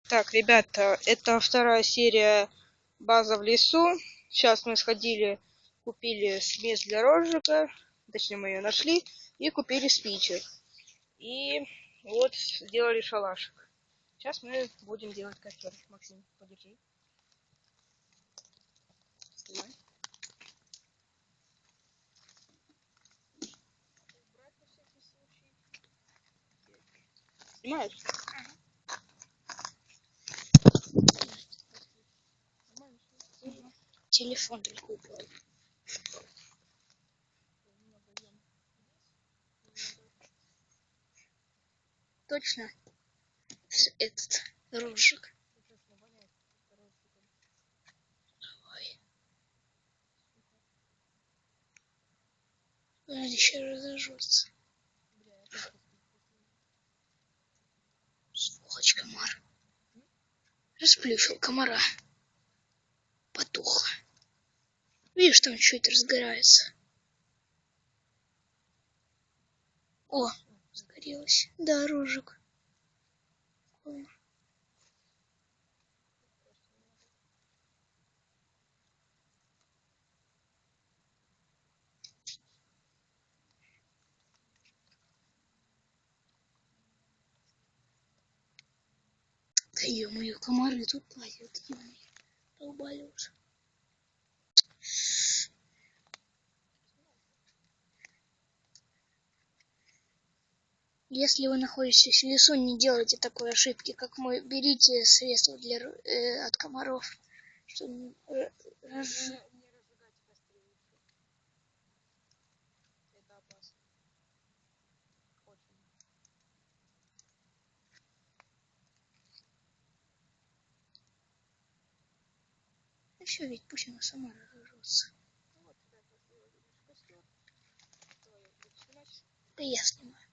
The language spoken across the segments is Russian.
Так, ребята, это вторая серия «База в лесу». Сейчас мы сходили, купили смесь для розжига, точнее мы ее нашли, и купили спичек. И вот сделали шалашик. Сейчас мы будем делать костер. Максим, подержи. Снимай. Снимаешь? Телефон только упал. Точно? Этот розжиг. Ой. Надо еще разожжется. Сволочь, комар. Расплющил комара. Потухло. Видишь, там чуть разгорается. О, загорелось. Да, розжиг. Да ё-моё, комары тут лазят, ё-моё. Долбали уже. Если вы находитесь в лесу, не делайте такой ошибки, как мы. Берите средства для, от комаров, чтобы все, ведь пусть она сама разожжется. Да я снимаю.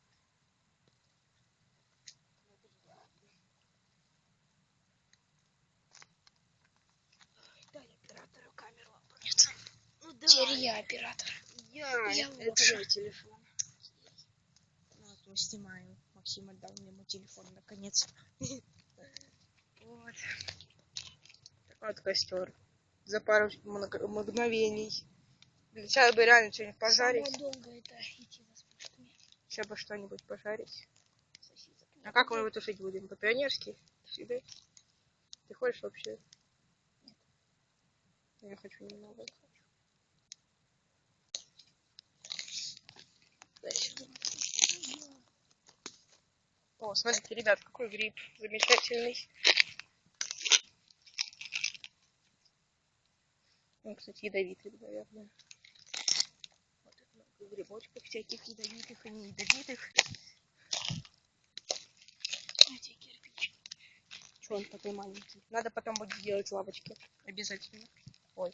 Дай оператору камеру. Нет. Ну, да. Теперь я оператор. Я лучше. это мой телефон. Вот мы снимаем. Максим отдал мне мой телефон наконец. Вот. Такой вот костер. За пару мгновений. Сейчас бы реально что-нибудь пожарить. Самое долгое это идти за спичками. Сейчас бы что-нибудь пожарить. А как мы его тушить будем? По-пионерски? Всегда? Ты хочешь вообще? Нет. Я хочу немного. О, смотрите, ребят, какой гриб замечательный. Он, кстати, ядовитый, наверное. Вот тут много грибочков всяких ядовитых и не ядовитых. Эти кирпичи. Что он такой маленький? Надо потом будет сделать лавочки. Обязательно. Ой.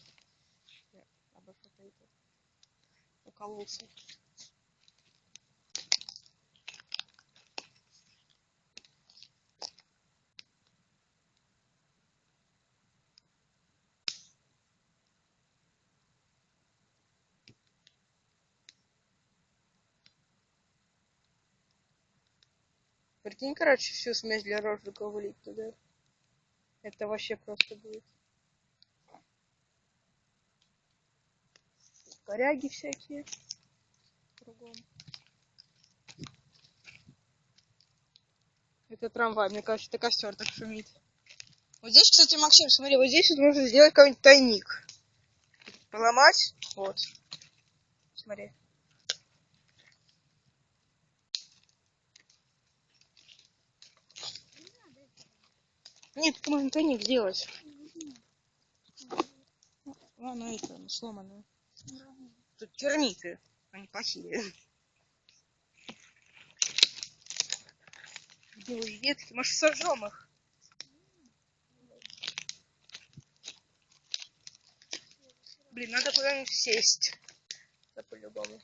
Я обо что-то это укололся. Прикинь, короче, всю смесь для розжига вылить туда. Это вообще просто будет. Коряги всякие. Кругом. Это трамвай, мне кажется, это костер так шумит. Вот здесь, кстати, Максим, смотри, вот здесь вот можно сделать какой-нибудь тайник. Поломать. Вот. Смотри. Нет, тут можно тайник сделать. Ладно, это сломанную. Тут термиты. Они плохие. Белые ветки. Может, сожжем их? Блин, надо куда-нибудь сесть. Да по-любому.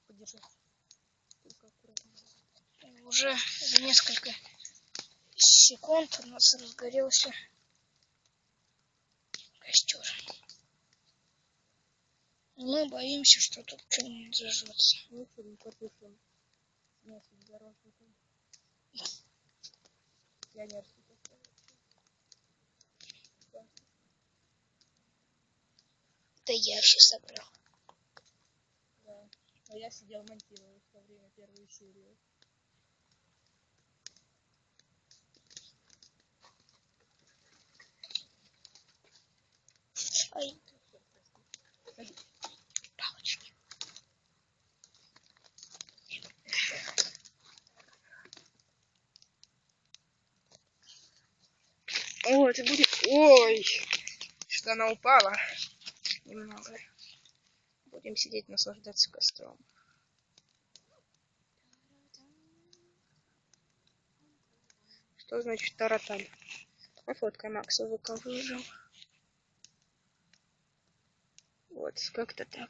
Подержи. Только аккуратно. Уже за несколько секунд у нас разгорелся костер. Мы боимся, что тут что-нибудь зажжется. Ну, что мы потушим. Мясо с горошком. Пионерский такой. Да. Да я все собрал. Да. А я сидел монтировал в то время первую серию. Ай. Палочки. О, это будет... Ой! Что она упала. Немного. Будем сидеть, наслаждаться костром. Что значит таратан? Пофоткай Макса, ВК выложил. Вот, как-то так.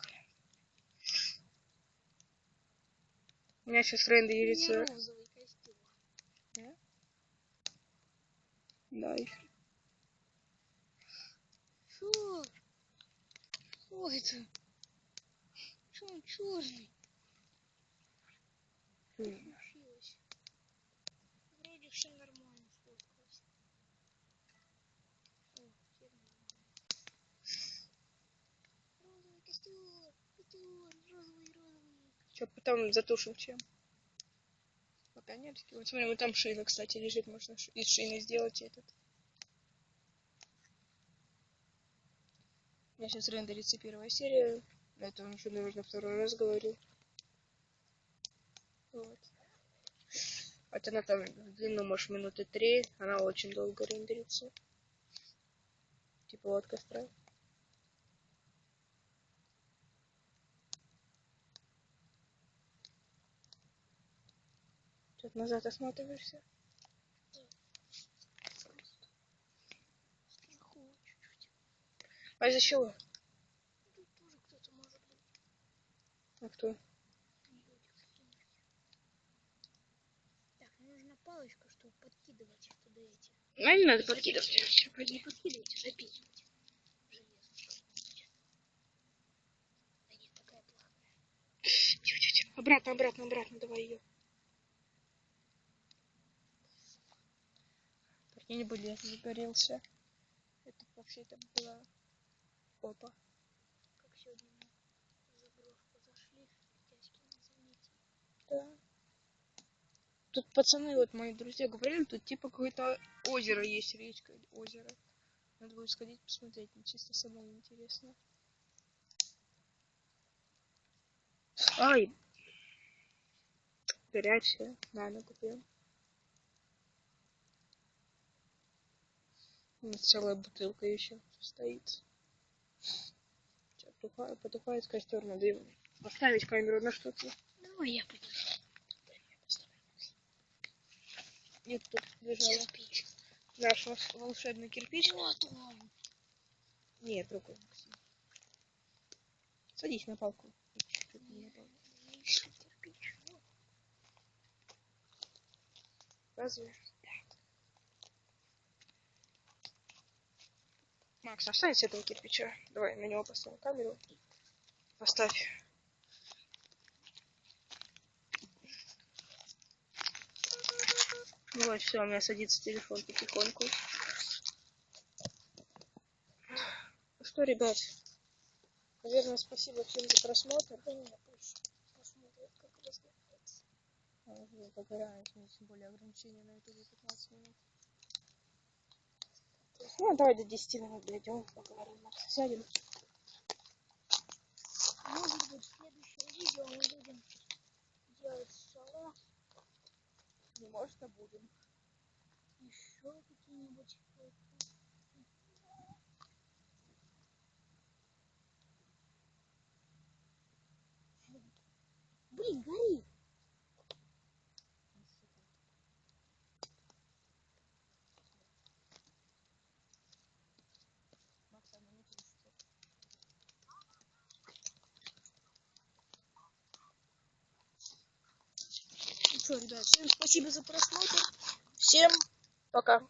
У меня сейчас рендерится... Розовый костюм. Да? Да. Что? Что это? Что он черный? Случилось. Вроде все нормально сфоткалось. О, теперь нормально. Розовый костер, розовый. Что, потом затушим чем? По-пионерски. Вот смотри, вот там шина, кстати, лежит. Можно из шины сделать этот. У меня сейчас рендерится первая серия. Это он еще, наверное, второй раз говорю. Вот. Вот она там в длину, может, минуты 3. Она очень долго рендерится. Типа вот костра. Тут назад осматриваешься. Сверху чуть-чуть. А из-за чего? Тут тоже кто-то может быть. А кто? Люди какие-нибудь. Так, нужна палочка, чтобы подкидывать туда эти. А не надо подкидывать. Не подкидывайте, запихивайте. Железо что-нибудь. Да нет, такая плохая. Обратно, обратно, обратно, давай ее. Прикинь, лес загорелся. Это вообще-то была опа. Как сегодня мы за брошку зашли, дядьки не заметили. Да. Тут пацаны, вот мои друзья говорили, тут типа какое-то озеро есть, речка или озеро. Надо будет сходить посмотреть, мне чисто самой интересно. Ай! Горячая. На, купил. У нас целая бутылка еще стоит. Сейчас потухает костер, надо его поставить камеру на что-то. Давай я пойду. Нет, тут лежала Кирпич. наш волшебный кирпич. Вот он. Нет, рукой, Максим. Садись на палку. Еще кирпич. Разве? Макс, оставь с этого кирпича. Давай на него поставим камеру. Поставь. Вот, все, у меня садится телефон потихоньку. Ну что, ребят, наверное, спасибо всем за просмотр. Да нет, пусть посмотрят, как разгорается. Уже погораем, тем более ограничения на ютубе 15 минут. Ну, давай до 10 минут дойдем, поговорим. Макс, сядем. Может быть, в следующем видео мы будем делать стола. Не может, а будем. Еще какие-нибудь. Блин, горит. Ну что, ребят, всем спасибо за просмотр. Всем пока.